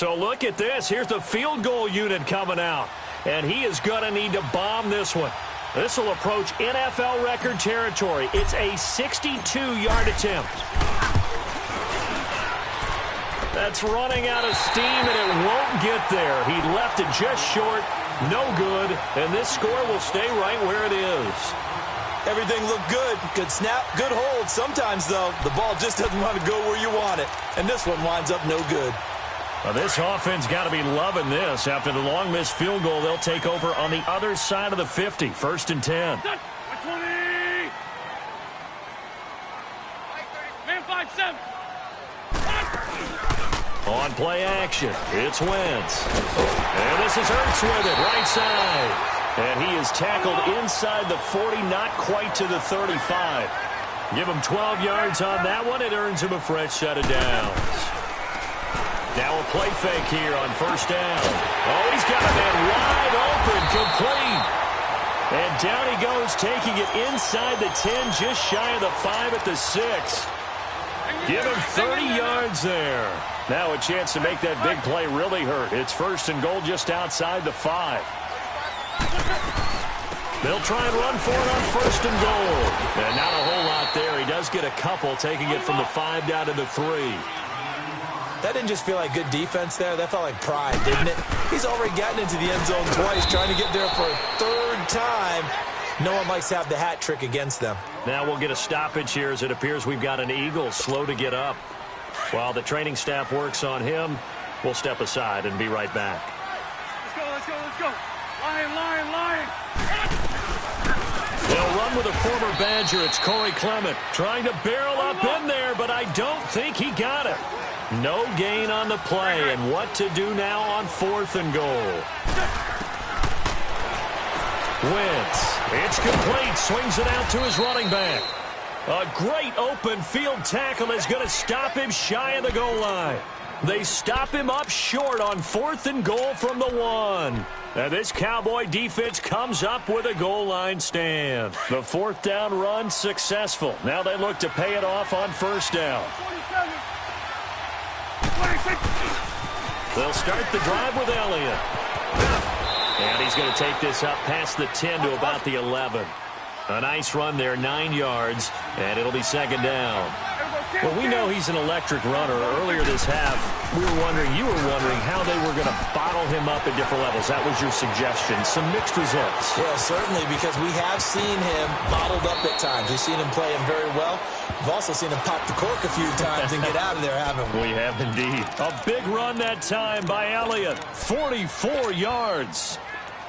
So look at this. Here's the field goal unit coming out. And he is going to need to bomb this one. This will approach NFL record territory. It's a 62-yard attempt. That's running out of steam, and it won't get there. He left it just short. No good. And this score will stay right where it is. Everything looked good. Good snap, good hold. Sometimes, though, the ball just doesn't want to go where you want it. And this one winds up no good. Well, this offense got to be loving this. After the long missed field goal, they'll take over on the other side of the 50. 1st and 10. 20. Man 5-7. On play action, it's Wentz. And this is Ertz with it, right side. And he is tackled inside the 40, not quite to the 35. Give him 12 yards on that one. It earns him a fresh set of downs. Now a play fake here on 1st down. Oh, he's got a man wide open, complete. And down he goes, taking it inside the 10, just shy of the 5 at the 6. Give him 30 yards there. Now a chance to make that big play really hurt. It's 1st and goal just outside the 5. They'll try and run for it on 1st and goal. And not a whole lot there. He does get a couple, taking it from the 5 down to the 3. That didn't just feel like good defense there. That felt like pride, didn't it? He's already gotten into the end zone twice, trying to get there for a 3rd time. No one likes to have the hat trick against them. Now we'll get a stoppage here as it appears we've got an Eagle slow to get up. While the training staff works on him, we'll step aside and be right back. Let's go. Lion. They'll run with a former Badger. It's Corey Clement trying to barrel up in there, but I don't think he got it. No gain on the play, and what to do now on 4th and goal. Wentz, it's complete, swings it out to his running back. A great open field tackle is going to stop him shy of the goal line. They stop him up short on 4th and goal from the 1. And this Cowboy defense comes up with a goal line stand. The 4th down run successful. Now they look to pay it off on 1st down. 26. They'll start the drive with Elliott. And he's going to take this up past the 10 to about the 11. A nice run there, 9 yards, and it'll be 2nd down. Well, we know he's an electric runner. Earlier this half, you were wondering how they were going to bottle him up at different levels. That was your suggestion. Some mixed results. Yeah, certainly, because we have seen him bottled up at times. We've seen him playing very well. We've also seen him pop the cork a few times and get out of there, haven't we? We have indeed. A big run that time by Elliott. 44 yards.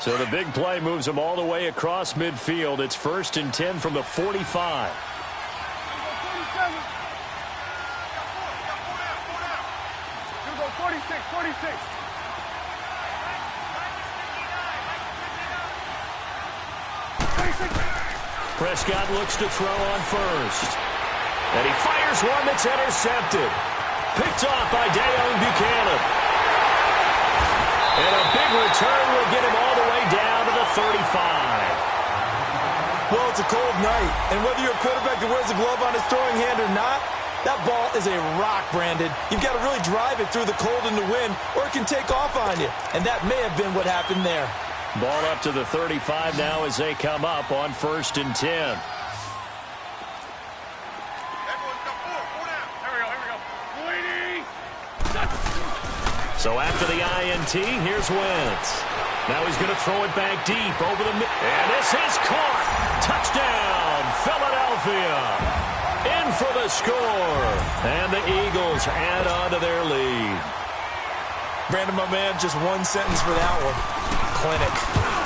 So the big play moves him all the way across midfield. It's 1st and 10 from the 45. Prescott looks to throw on 1st. And he fires one that's intercepted. Picked off by Deone Buchanan. And a big return will get him all the way down to the 35. Well, it's a cold night, and whether you're a quarterback that wears a glove on his throwing hand or not, that ball is a rock, Brandon. You've got to really drive it through the cold and the wind, or it can take off on you. And that may have been what happened there. Ball up to the 35 now as they come up on 1st and 10. Here we go. So after the INT, here's Wentz. Now he's going to throw it back deep over the middle. And this is caught. Touchdown, Philadelphia. In for the score. And the Eagles add on to their lead. Brandon, my man, just one sentence for that one. Clinic.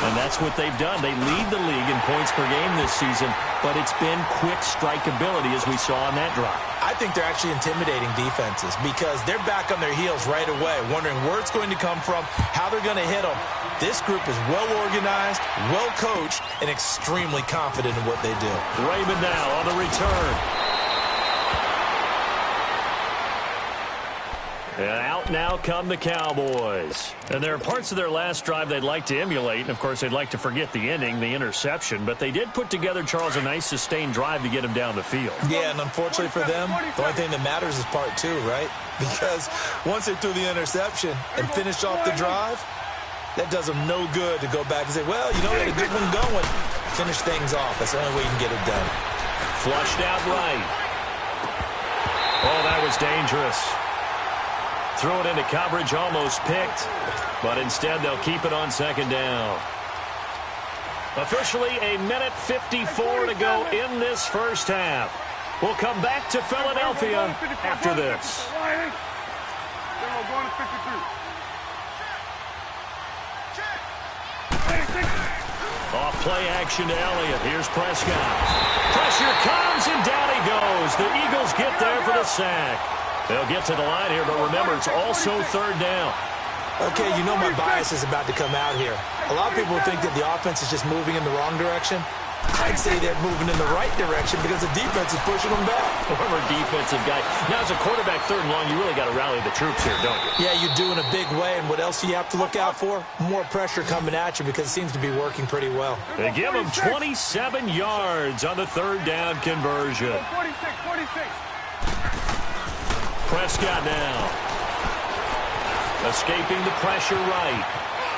And that's what they've done. They lead the league in points per game this season, but it's been quick strikeability as we saw on that drive. I think they're actually intimidating defenses because they're back on their heels right away, wondering where it's going to come from, how they're going to hit them. This group is well-organized, well-coached, and extremely confident in what they do. Raymond now on the return. And out now come the Cowboys. And there are parts of their last drive they'd like to emulate. And, of course, they'd like to forget the ending, the interception. But they did put together, Charles, a nice sustained drive to get him down the field. Yeah, and unfortunately for them, the only thing that matters is part 2, right? because once they threw the interception and finished off the drive, that does them no good to go back and say, well, you know, we had a good one going. Finish things off. That's the only way you can get it done. Flushed out right. Oh, that was dangerous. Threw it into coverage, almost picked, but instead they'll keep it on second down. Officially a minute 54 to go in this first half. We'll come back to Philadelphia after this. Off play action to Elliott. Here's Prescott. Pressure comes, and down he goes. The Eagles get there for the sack. They'll get to the line here, but remember, it's also third down. Okay, you know my bias is about to come out here. A lot of people think that the offense is just moving in the wrong direction. I'd say they're moving in the right direction because the defense is pushing them back. Whoever defensive guy. Now, as a quarterback, third and long, you really got to rally the troops here, don't you? Yeah, you do in a big way. And what else do you have to look out for? More pressure coming at you because it seems to be working pretty well. They give him 27 yards on the third down conversion. 46. Prescott now. Escaping the pressure right.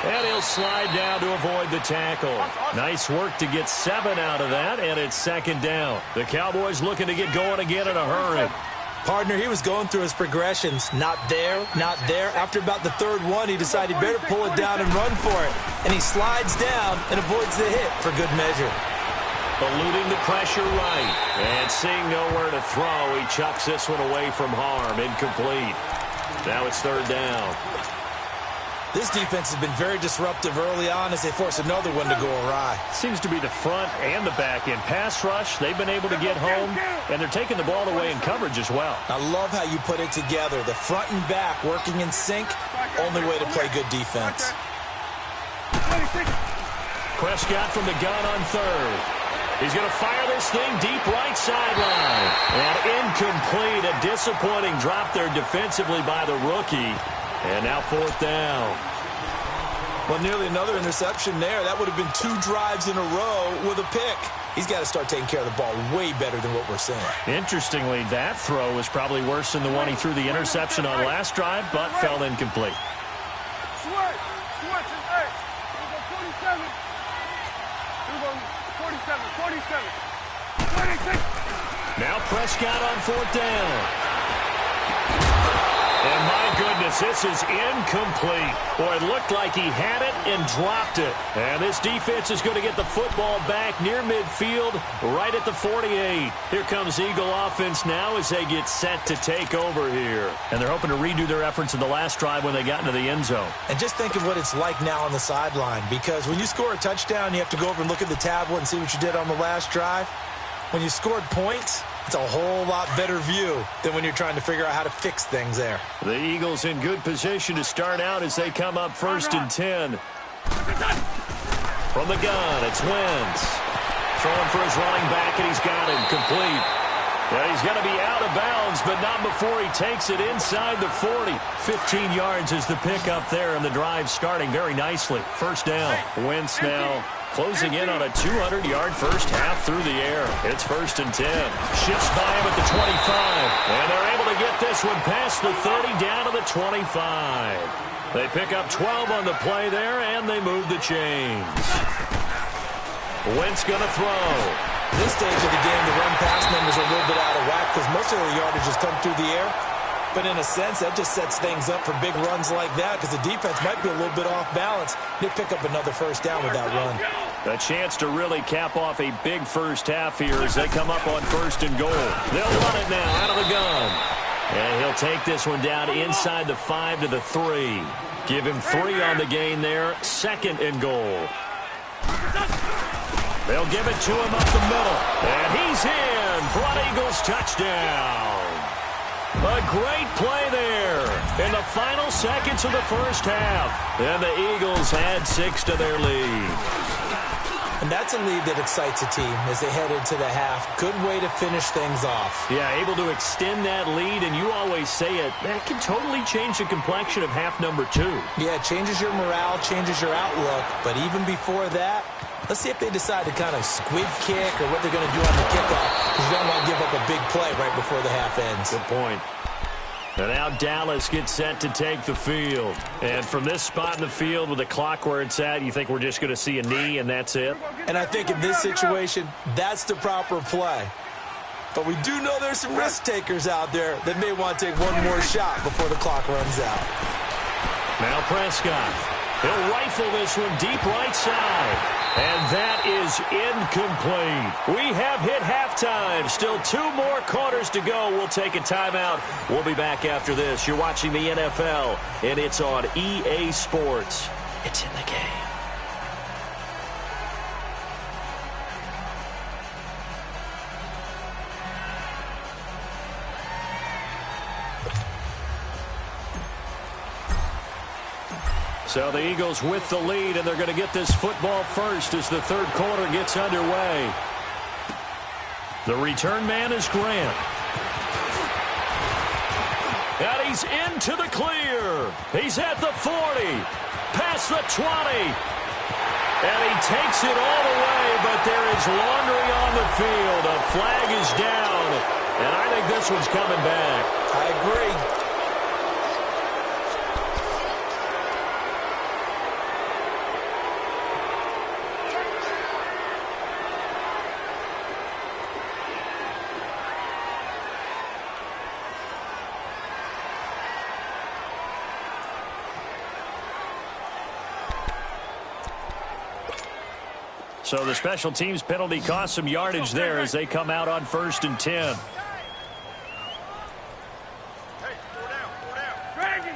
And he'll slide down to avoid the tackle. Nice work to get 7 out of that, and it's second down. The Cowboys looking to get going again in a hurry. Partner, he was going through his progressions. Not there, not there. After about the third one, he decided he better pull it down and run for it. And he slides down and avoids the hit for good measure. Eluding the pressure right. And seeing nowhere to throw, he chucks this one away from harm. Incomplete. Now it's third down. This defense has been very disruptive early on as they force another one to go awry. Seems to be the front and the back end. Pass rush, they've been able to get home, and they're taking the ball away in coverage as well. I love how you put it together. The front and back working in sync, only way to play good defense. Prescott from the gun on third. He's going to fire this thing deep right sideline. And incomplete, a disappointing drop there defensively by the rookie. And now fourth down. Well, nearly another interception there. That would have been 2 drives in a row with a pick. He's got to start taking care of the ball way better than what we're seeing. Interestingly, that throw was probably worse than the one he threw the interception on last drive, but fell incomplete. Switch, and hey, we'll go 47. We'll go 47. 26. Now Prescott on fourth down. And my goodness, this is incomplete. Boy, it looked like he had it and dropped it. And this defense is going to get the football back near midfield, right at the 48. Here comes Eagle offense now as they get set to take over here. And they're hoping to redo their efforts in the last drive when they got into the end zone. And just think of what it's like now on the sideline, because when you score a touchdown, you have to go over and look at the tablet and see what you did on the last drive. When you scored points, it's a whole lot better view than when you're trying to figure out how to fix things there. The Eagles in good position to start out as they come up first and 10. From the gun, it's Wentz. Throwing for his running back, and he's got him complete. Yeah, he's going to be out of bounds, but not before he takes it inside the 40. 15 yards is the pickup there, and the drive starting very nicely. First down. Wentz now closing in on a 200-yard first half through the air. It's first and 10. Shifts by him at the 25. And they're able to get this one past the 30 down to the 25. They pick up 12 on the play there, and they move the chains. Wentz going to throw. This stage of the game, the run-pass numbers are a little bit out of whack because most of the yardage has come through the air. But in a sense, that just sets things up for big runs like that because the defense might be a little bit off balance. They pick up another first down with that run. A chance to really cap off a big first half here as they come up on first and goal. They'll run it now out of the gun. And he'll take this one down inside the 5 to the 3. Give him 3 on the gain there. Second and goal. They'll give it to him up the middle. And he's in for an Eagles touchdown. A great play there in the final seconds of the first half. And the Eagles add 6 to their lead. And that's a lead that excites a team as they head into the half. Good way to finish things off. Yeah, able to extend that lead, and you always say it, that can totally change the complexion of half number 2. Yeah, it changes your morale, changes your outlook. But even before that, let's see if they decide to kind of squib kick or what they're going to do on the kickoff, because you don't want to give up a big play right before the half ends. Good point. And now Dallas gets set to take the field. And from this spot in the field with the clock where it's at, you think we're just going to see a knee and that's it? And I think in this situation, that's the proper play. But we do know there's some risk takers out there that may want to take one more shot before the clock runs out. Now Prescott. He'll rifle this one deep right side. And that is incomplete. We have hit halftime. Still 2 more quarters to go. We'll take a timeout. We'll be back after this. You're watching the NFL, and it's on EA Sports. It's in the game. So the Eagles with the lead, and they're going to get this football first as the third quarter gets underway. The return man is Grant. And he's into the clear. He's at the 40, past the 20. And he takes it all the way, but there is laundry on the field. A flag is down, and I think this one's coming back. I agree. So the special teams penalty cost some yardage there as they come out on 1st and 10. Hey, 4 down. Drag it.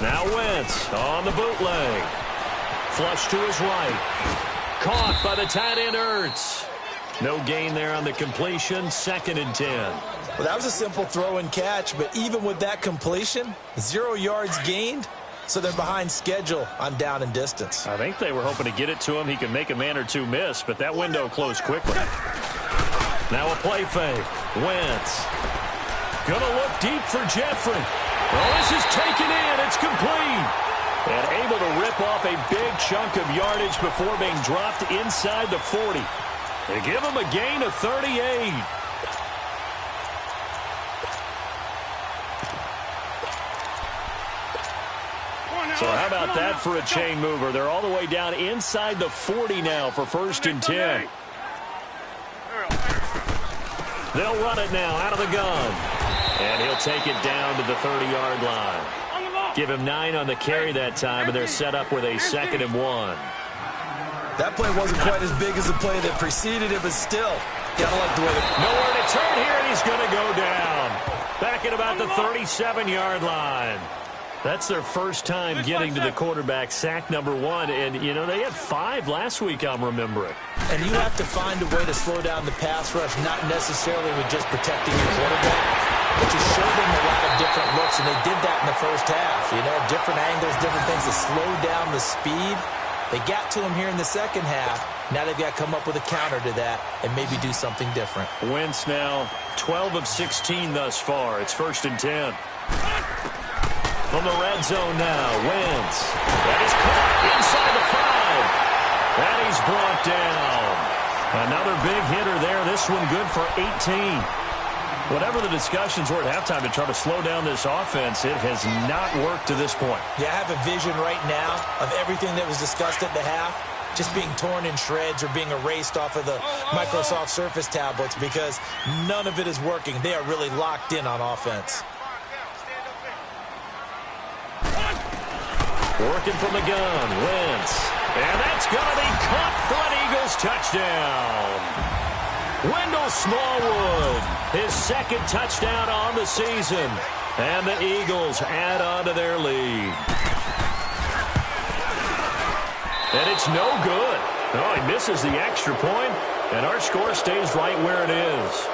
Now Wentz on the bootleg. Flush to his right. Caught by the tight end Ertz. No gain there on the completion. 2nd and 10. Well, that was a simple throw and catch, but even with that completion, 0 yards gained. So they're behind schedule on down and distance. I think they were hoping to get it to him. He could make a man or two miss, but that window closed quickly. Now a play fake. Wentz. Gonna look deep for Jeffrey. Oh, this is taken in. It's complete. And able to rip off a big chunk of yardage before being dropped inside the 40. They give him a gain of 38. So how about that for a chain mover? They're all the way down inside the 40 now for 1st and 10. They'll run it now out of the gun. And he'll take it down to the 30-yard line. Give him 9 on the carry that time, and they're set up with a 2nd and 1. That play wasn't quite as big as the play that preceded it, but still, gotta like the way that... Nowhere to turn here, and he's going to go down. Back at about the 37-yard line. That's their first time getting to the quarterback, sack number 1. And, you know, they had 5 last week, I'm remembering. And you have to find a way to slow down the pass rush, not necessarily with just protecting your quarterback, but you show them a lot of different looks, and they did that in the first half. You know, different angles, different things to slow down the speed. They got to him here in the second half. Now they've got to come up with a counter to that and maybe do something different. Wentz now 12 of 16 thus far. It's 1st and 10. From the red zone now, Wentz. That is caught inside the 5. And he's brought down. Another big hitter there. This one good for 18. Whatever the discussions were at halftime to try to slow down this offense, it has not worked to this point. Yeah, I have a vision right now of everything that was discussed at the half just being torn in shreds or being erased off of the Microsoft Surface tablets because none of it is working. They are really locked in on offense. Working from the gun, Wentz. And that's going to be caught for an Eagles touchdown. Wendell Smallwood, his 2nd touchdown on the season. And the Eagles add on to their lead. And it's no good. Oh, he misses the extra point, and our score stays right where it is.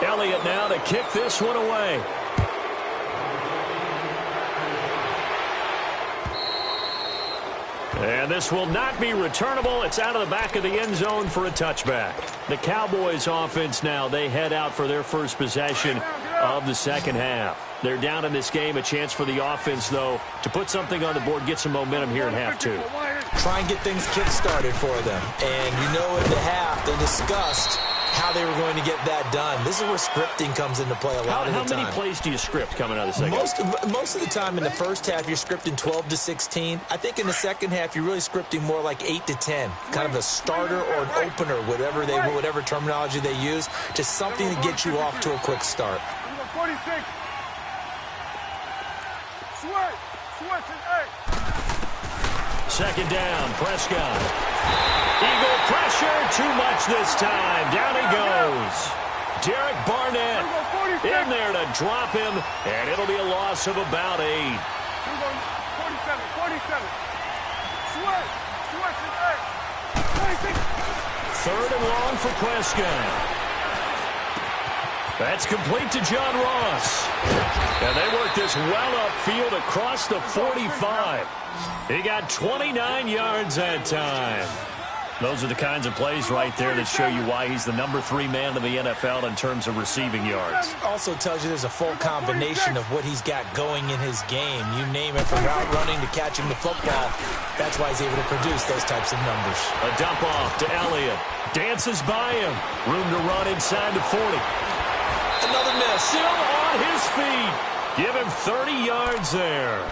Elliott now to kick this one away. And this will not be returnable. It's out of the back of the end zone for a touchback. The Cowboys offense now, they head out for their first possession of the second half. They're down in this game. A chance for the offense, though, to put something on the board, get some momentum here in half 2. Try and get things kick-started for them. And you know in the half they discussed how they were going to get that done. This is where scripting comes into play a lot of the time. How many plays do you script coming out of the second? Most of the time in the first half, you're scripting 12 to 16. I think in the second half, you're really scripting more like 8 to 10. Kind of a starter or an opener, whatever terminology they use. Just something to get you off to a quick start. 46. Switch and 8. Second down, Prescott. Eagle pressure, too much this time. Down he goes. Derek Barnett in there to drop him, and it'll be a loss of about 8. 47. Switch and 8. 26. Third and long for Prescott. That's complete to John Ross. And they work this well upfield across the 45. He got 29 yards that time. Those are the kinds of plays right there that show you why he's the number 3 man in the NFL in terms of receiving yards. Also tells you there's a full combination of what he's got going in his game. You name it, from route running to catching the football. That's why he's able to produce those types of numbers. A dump off to Elliott. Dances by him. Room to run inside the 40. Another miss. Still on his feet. Give him 30 yards there.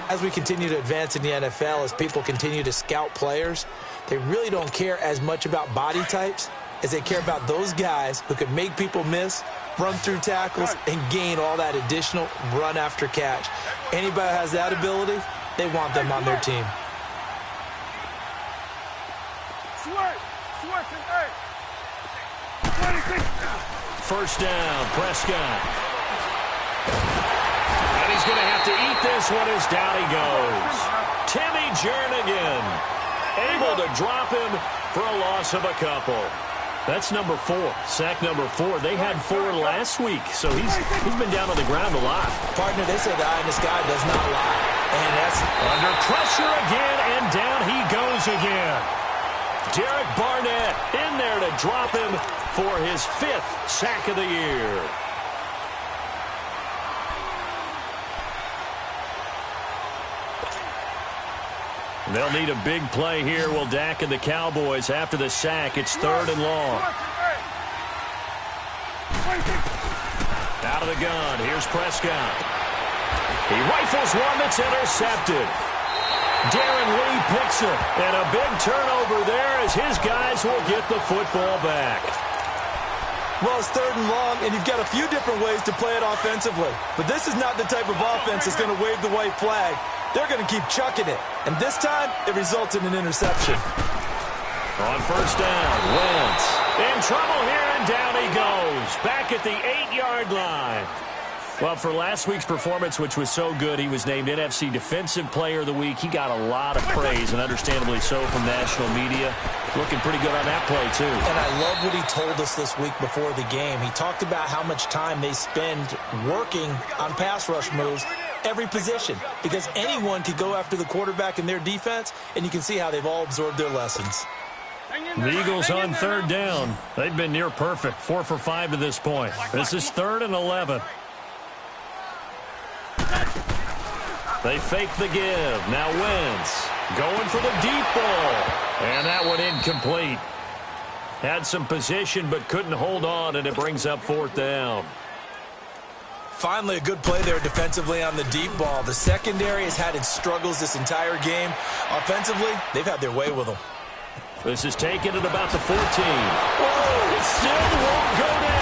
As we continue to advance in the NFL, as people continue to scout players, they really don't care as much about body types as they care about those guys who can make people miss, run through tackles, and gain all that additional run after catch. Anybody who has that ability, they want them on their team. Switch and 8. 26. First down, Prescott. And he's going to have to eat this one as down he goes. Timmy Jernigan able to drop him for a loss of a couple. That's number 4, sack number 4. They had 4 last week, so he's been down on the ground a lot. Partner, they said the eye in the sky does not lie. And that's under pressure again, and down he goes again. Derek Barnett in there to drop him for his 5th sack of the year. They'll need a big play here. Will Dak and the Cowboys after the sack. It's 3rd and long. Out of the gun. Here's Prescott. He rifles one that's intercepted. Darren Lee picks it. And a big turnover there as his guys will get the football back. Well, it's 3rd and long, and you've got a few different ways to play it offensively. But this is not the type of offense that's going to wave the white flag. They're going to keep chucking it. And this time, it results in an interception. On first down, Wentz in trouble here, and down he goes. Back at the 8-yard line. Well, for last week's performance, which was so good, he was named NFC Defensive Player of the Week. He got a lot of praise, and understandably so, from national media. Looking pretty good on that play, too. And I love what he told us this week before the game. He talked about how much time they spend working on pass rush moves, every position, because anyone could go after the quarterback in their defense, and you can see how they've all absorbed their lessons. The Eagles on 3rd down. They've been near perfect, 4 for 5 to this point. This is 3rd and 11. They fake the give. Now Wentz going for the deep ball. And that one incomplete. Had some position but couldn't hold on, and it brings up 4th down. Finally, a good play there defensively on the deep ball. The secondary has had its struggles this entire game. Offensively, they've had their way with them. This is taken at about the 14. Whoa, it still won't go down.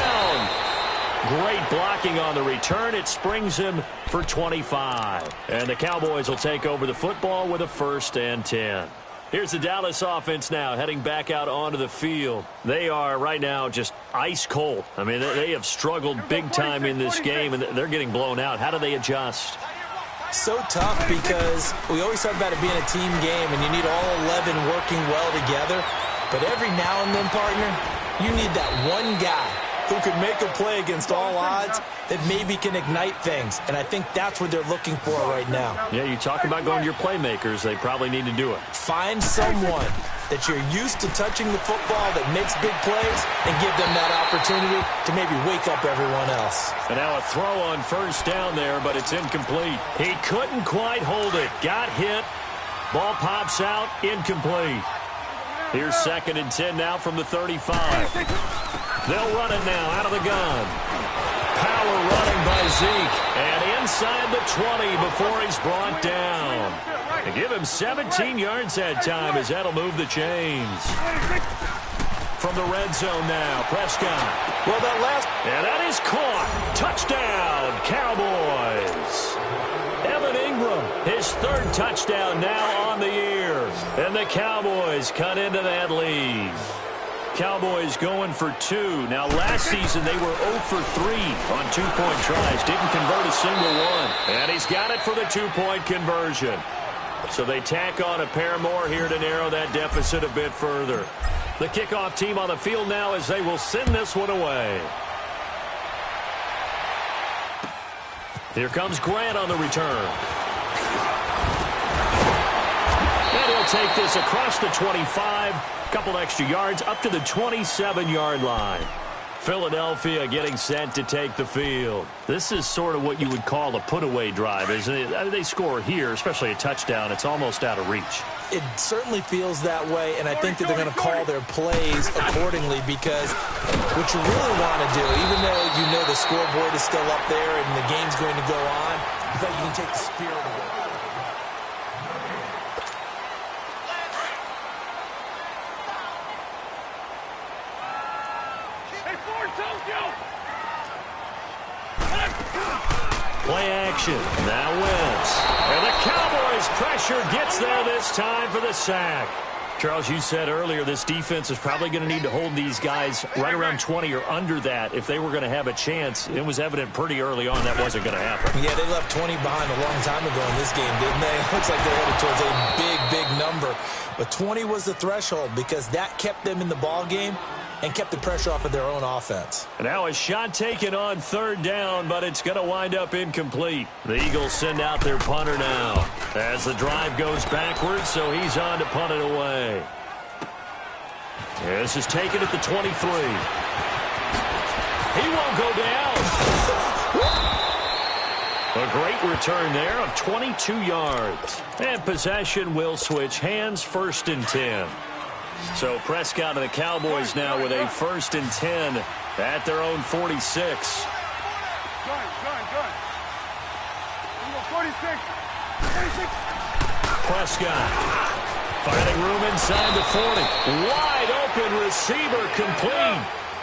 Great blocking on the return. It springs him for 25. And the Cowboys will take over the football with a 1st and 10. Here's the Dallas offense now heading back out onto the field. They are right now just ice cold. I mean, they have struggled big time in this game, and they're getting blown out. How do they adjust? So tough, because we always talk about it being a team game, and you need all 11 working well together. But every now and then, partner, you need that one guy who can make a play against all odds that maybe can ignite things. And I think that's what they're looking for right now. Yeah, you talk about going to your playmakers. They probably need to do it. Find someone that you're used to touching the football that makes big plays and give them that opportunity to maybe wake up everyone else. And now a throw on first down there, but it's incomplete. He couldn't quite hold it. Got hit. Ball pops out. Incomplete. Here's 2nd and 10 now from the 35. They'll run it now out of the gun. Power running by Zeke. And inside the 20 before he's brought down. They give him 17 yards that time as that'll move the chains. From the red zone now, Prescott. Well, that last... And that is caught. Touchdown, Cowboys. Evan Ingram, his third touchdown now on the year. And the Cowboys cut into that lead. Cowboys going for 2. Now, last season, they were 0 for 3 on two-point tries. Didn't convert a single one. And he's got it for the two-point conversion. So they tack on a pair more here to narrow that deficit a bit further. The kickoff team on the field now as they will send this one away. Here comes Grant on the return. And he'll take this across the 25. A couple extra yards up to the 27-yard line. Philadelphia getting set to take the field. This is sort of what you would call a put-away drive, isn't it? I mean, they score here, especially a touchdown. It's almost out of reach. It certainly feels that way, and I think that they're going to call their plays accordingly because what you really want to do, even though you know the scoreboard is still up there and the game's going to go on, you thought you can take the spirit away. Play action. Now Wentz. And the Cowboys pressure gets there this time for the sack. Charles, you said earlier this defense is probably going to need to hold these guys right around 20 or under that if they were going to have a chance. It was evident pretty early on that wasn't going to happen. Yeah, they left 20 behind a long time ago in this game, didn't they? It looks like they're headed towards a big, big number. But 20 was the threshold because that kept them in the ball game and kept the pressure off of their own offense. And now a shot taken on third down, but it's going to wind up incomplete. The Eagles send out their punter now as the drive goes backwards, so he's on to punt it away. This is taken at the 23. He won't go down. A great return there of 22 yards. And possession will switch hands, 1st and 10. So Prescott and the Cowboys now with a 1st and 10 at their own 46. Good. 46. Prescott finding room inside the 40. Wide open receiver complete.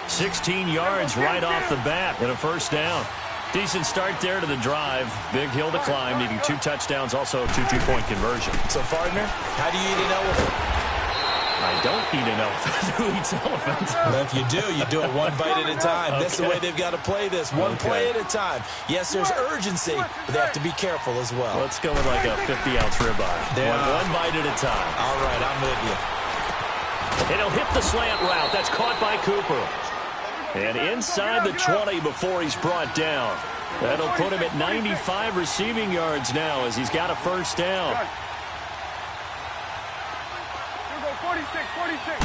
16 yards right off the bat and a 1st down. Decent start there to the drive. Big hill to climb, needing 2 touchdowns, also a 2 two-point conversion. So, partner, how do you eat an elephant? I don't eat an elephant. Who eats elephant? Well, if you do it one bite at a time. Okay. That's the way they've got to play this. One play at a time. Yes, there's urgency, but they have to be careful as well. Let's go with like a 50-ounce ribeye. One bite at a time. All right, I'm with you. And he'll hit the slant route. That's caught by Cooper. And inside the 20 before he's brought down. That'll put him at 95 receiving yards now as he's got a 1st down. 46.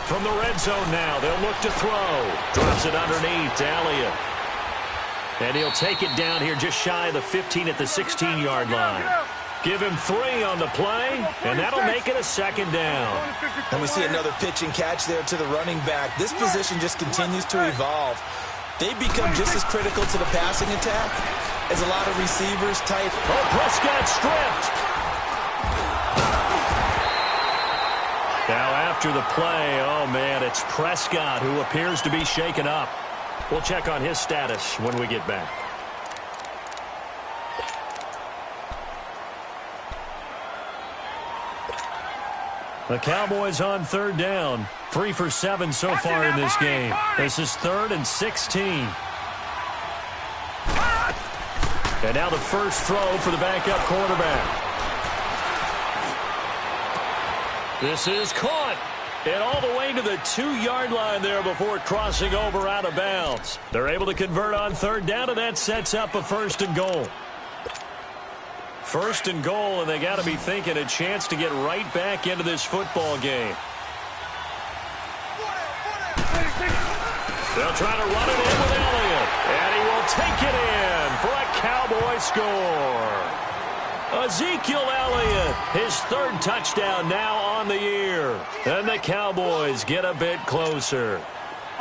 From the red zone now, they'll look to throw. Drops it underneath to Elliott. And he'll take it down here just shy of the 15 at the 16-yard line. Give him 3 on the play, and that'll make it a 2nd down. And we see another pitch and catch there to the running back. This position just continues to evolve. They become just as critical to the passing attack as a lot of receivers type. Oh, Prescott stripped. Now after the play, oh man, it's Prescott who appears to be shaken up. We'll check on his status when we get back. The Cowboys on 3rd down. 3 for 7 so far in this game. This is 3rd and 16. And now the first throw for the backup quarterback. This is caught. And all the way to the 2-yard line there before crossing over out of bounds. They're able to convert on 3rd down, and that sets up a 1st and goal. 1st and goal, and they got to be thinking a chance to get right back into this football game. They'll try to run it in with Elliott, and he will take it in for a Cowboy score. Ezekiel Elliott, his 3rd touchdown now on the year. And the Cowboys get a bit closer.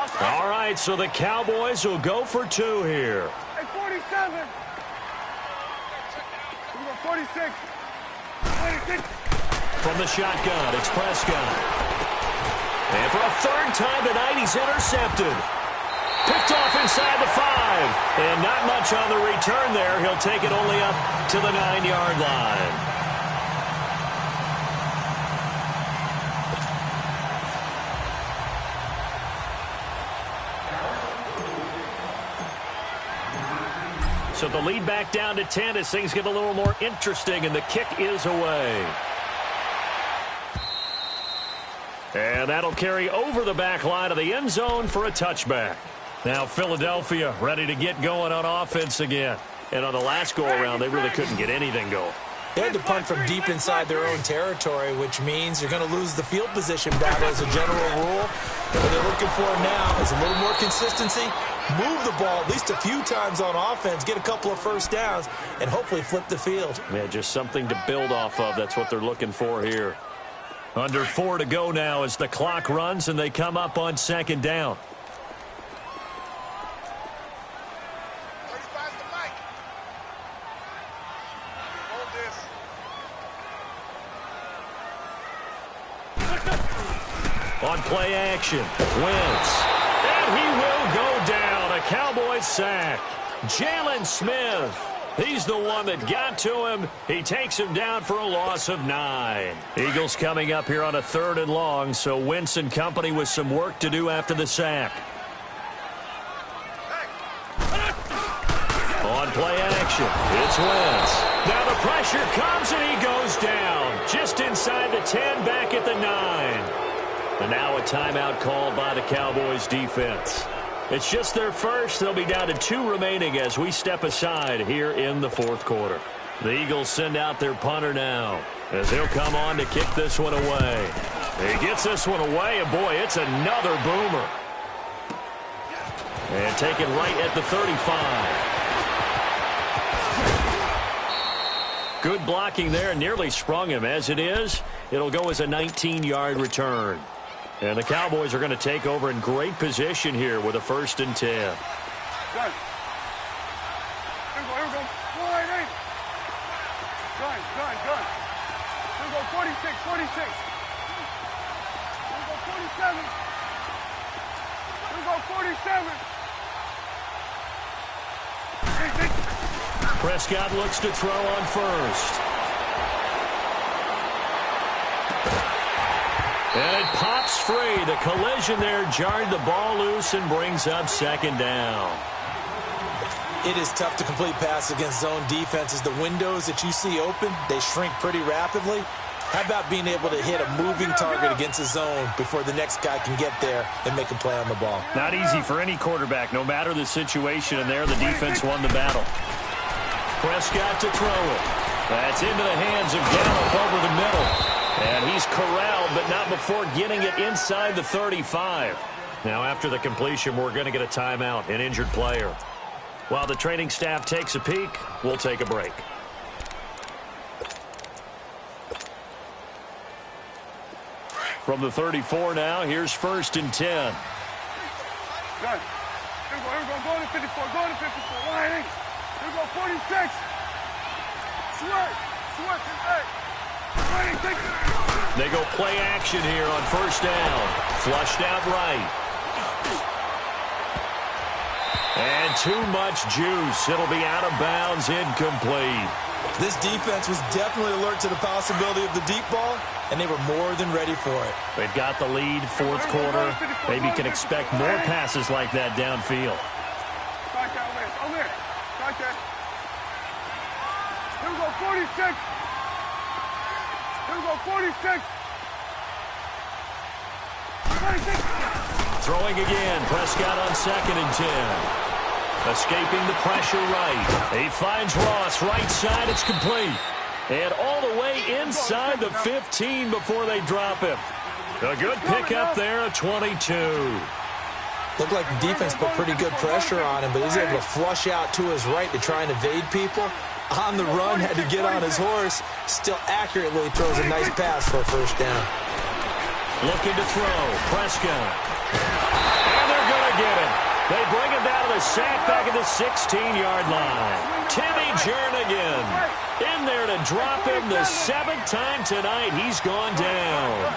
All right, so the Cowboys will go for two here. Hey, 47. We go 46. 26. From the shotgun, it's Prescott. And for a third time tonight, he's intercepted. Picked off inside the 5. And not much on the return there. He'll take it only up to the 9-yard line. So the lead back down to 10 as things get a little more interesting, and the kick is away. And that'll carry over the back line of the end zone for a touchback. Now Philadelphia ready to get going on offense again. And on the last go-around, they really couldn't get anything going. They had to punt from deep inside their own territory, which means you're going to lose the field position battle as a general rule. What they're looking for now is a little more consistency, move the ball at least a few times on offense, get a couple of first downs, and hopefully flip the field. Yeah, just something to build off of. That's what they're looking for here. Under 4 to go now as the clock runs and they come up on second down. On play action, Wentz. And he will go down. A Cowboys sack. Jalen Smith. He's the one that got to him. He takes him down for a loss of 9. Eagles coming up here on a 3rd and long, so Wentz and company with some work to do after the sack. On play action, it's Wentz. Now the pressure comes and he goes down. Just inside the 10, back at the 9. And now a timeout called by the Cowboys defense. It's just their first. They'll be down to 2 remaining as we step aside here in the 4th quarter. The Eagles send out their punter now as he'll come on to kick this one away. He gets this one away, and boy, it's another boomer. And taken right at the 35. Good blocking there, nearly sprung him. As it is, it'll go as a 19-yard return. And the Cowboys are going to take over in great position here with a 1st and 10. Good. Here we go, here we go. Good. Here we go, 46, 46. Here we go, 47. Here we go, 47. Prescott looks to throw on first. And it pops free. The collision there jarred the ball loose and brings up 2nd down. It is tough to complete passes against zone defenses. The windows that you see open, they shrink pretty rapidly. How about being able to hit a moving target against a zone before the next guy can get there and make a play on the ball? Not easy for any quarterback, no matter the situation. And there, the defense won the battle. Prescott to throw it. That's into the hands of Gallup over the middle. And he's corralled, but not before getting it inside the 35. Now, after the completion, we're going to get a timeout, an injured player. While the training staff takes a peek, we'll take a break. From the 34 now, here's 1st and 10. Good. Here we go, go to 54, go to 54. Line. Here we go, 46. Switch, and 8. They go play action here on 1st down. Flushed out right. And too much juice. It'll be out of bounds, incomplete. This defense was definitely alert to the possibility of the deep ball, and they were more than ready for it. They've got the lead, 4th quarter. Maybe can expect more passes like that downfield. Here we go, 46. Here we go, 46. 26. Throwing again. Prescott on 2nd and 10. Escaping the pressure right. He finds Ross right side. It's complete. And all the way inside the 15 before they drop him. A good pickup there, a 22. Looked like the defense put pretty good pressure on him, but he's able to flush out to his right to try and evade people. On the run, had to get on his horse. Still accurately throws a nice pass for a 1st down. Looking to throw. Prescott. And they're going the sack back at the 16-yard line. Timmy Jernigan in there to drop him the 7th time tonight. He's gone down.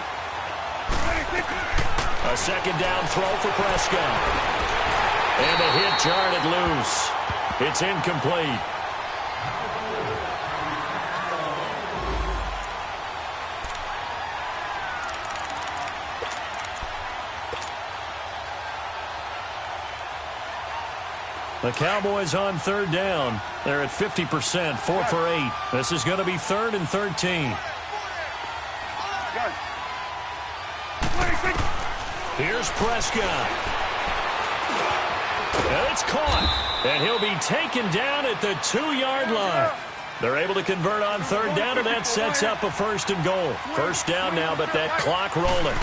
A second down throw for Prescott. And a hit jarred it loose. It's incomplete. The Cowboys on third down. They're at 50%, 4 for 8. This is going to be 3rd and 13. Here's Prescott. And it's caught. And he'll be taken down at the 2-yard line. They're able to convert on third down, and that sets up a 1st and goal. First down now, but that clock rolling.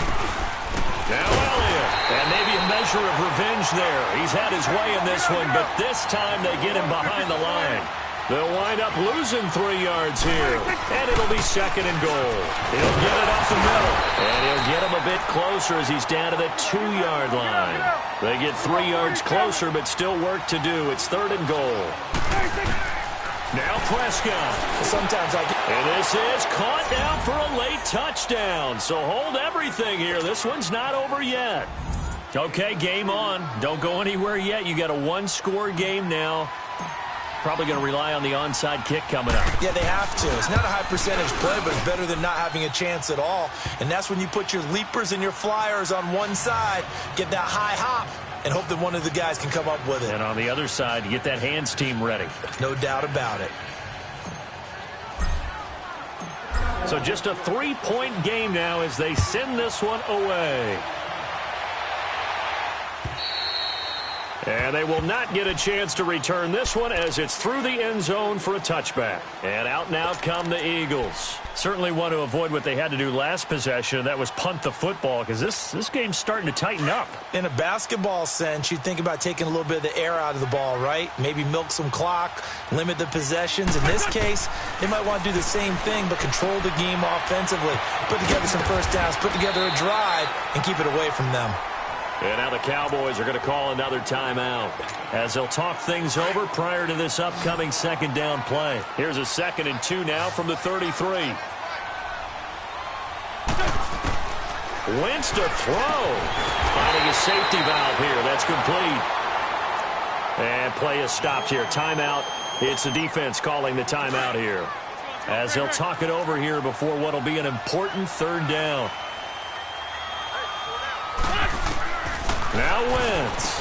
Now Elliott, and maybe a measure of revenge there. He's had his way in this one, but this time they get him behind the line. They'll wind up losing 3 yards here, and it'll be 2nd and goal. He'll get it up the middle, and he'll get him a bit closer as he's down to the 2-yard line. They get 3 yards closer, but still work to do. It's 3rd and goal. Now Prescott. Sometimes I get... And this is caught down for a late touchdown. So hold everything here. This one's not over yet. Okay, game on. Don't go anywhere yet. You got a 1-score game now. Probably going to rely on the onside kick coming up. Yeah, they have to. It's not a high percentage play, but it's better than not having a chance at all. And that's when you put your leapers and your flyers on one side, get that high hop, and hope that one of the guys can come up with it. And on the other side, you get that hands team ready. No doubt about it. So just a 3-point game now as they send this one away. And they will not get a chance to return this one as it's through the end zone for a touchback. And out now come the Eagles. Certainly want to avoid what they had to do last possession. That was punt the football because this game's starting to tighten up. In a basketball sense, you think about taking a little bit of the air out of the ball, right? Maybe milk some clock, limit the possessions. In this case, they might want to do the same thing but control the game offensively. Put together some first downs, put together a drive, and keep it away from them. And now the Cowboys are going to call another timeout as they'll talk things over prior to this upcoming 2nd down play. Here's a 2nd and 2 now from the 33. Wentz to throw. Finding a safety valve here. That's complete. And play is stopped here. Timeout. It's the defense calling the timeout here as they'll talk it over here before what will be an important 3rd down. Now Wentz.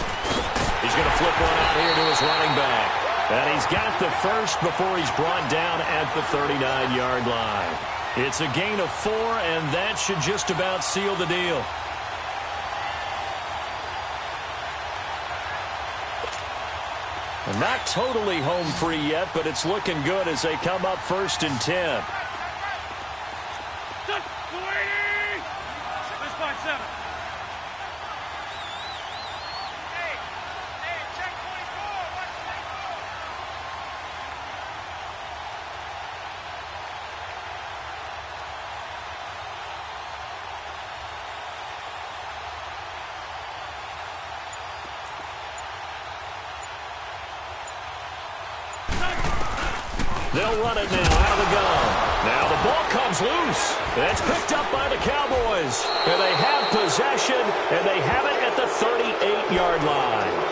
He's going to flip one out here to his running back. And he's got the first before he's brought down at the 39-yard line. It's a gain of 4, and that should just about seal the deal. And not totally home free yet, but it's looking good as they come up 1st and 10. They'll run it now out of the gun. Now the ball comes loose. It's picked up by the Cowboys. And they have possession, and they have it at the 38-yard line.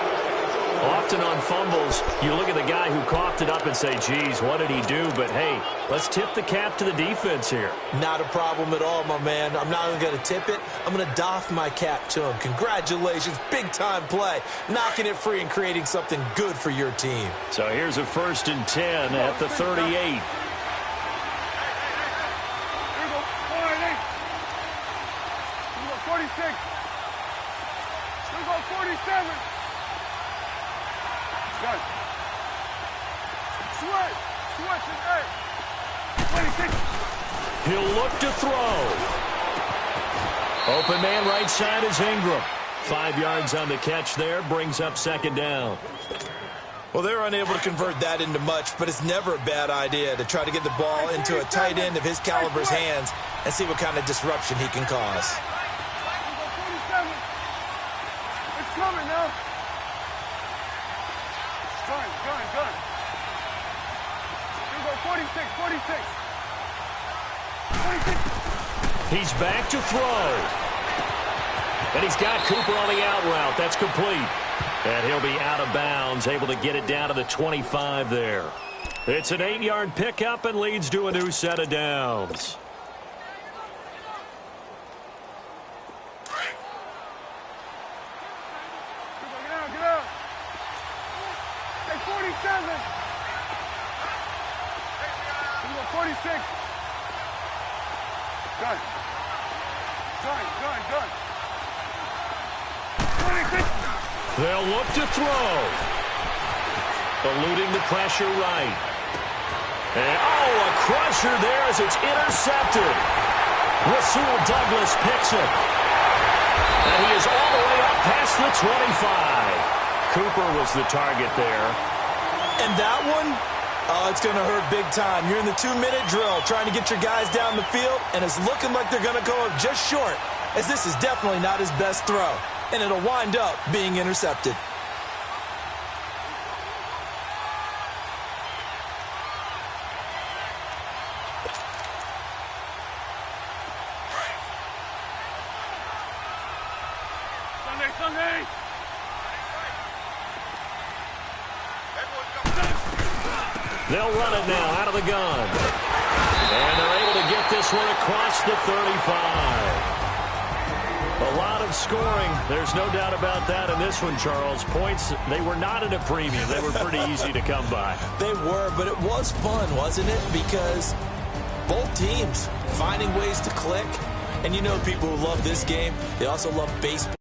Often on fumbles, you look at the guy who coughed it up and say, geez, what did he do? But, hey, let's tip the cap to the defense here. Not a problem at all, my man. I'm not even going to tip it. I'm going to doff my cap to him. Congratulations. Big-time play. Knocking it free and creating something good for your team. So here's a 1st and 10 at the 38. Here we go. 46. Here we go. 47. Good. Switch, and 26. He'll look to throw. Open man right side is Ingram. 5 yards on the catch there, brings up 2nd down. Well, they're unable to convert that into much, but it's never a bad idea to try to get the ball into a tight end of his caliber's hands and see what kind of disruption he can cause. 47. It's coming now. 46. He's back to throw. And he's got Cooper on the out route. That's complete. And he'll be out of bounds, able to get it down to the 25 there. It's an 8-yard pickup and leads to a new set of downs. Get out. Hey, 47. Here we go, 46. Done. 26. They'll look to throw. Eluding the pressure right. And, a crusher there as it's intercepted. Rasul Douglas picks it. And he is all the way up past the 25. Cooper was the target there. And that one, it's going to hurt big time. You're in the 2-minute drill trying to get your guys down the field, and it's looking like they're going to go up just short, as this is definitely not his best throw, and it'll wind up being intercepted. Sunday. They'll run it now out of the gun. And they're able to get this one across the 35. A lot of scoring. There's no doubt about that in this one, Charles. Points, they were not at a premium. They were pretty easy to come by. They were, but it was fun, wasn't it? Because both teams finding ways to click. And you know people who love this game, they also love baseball.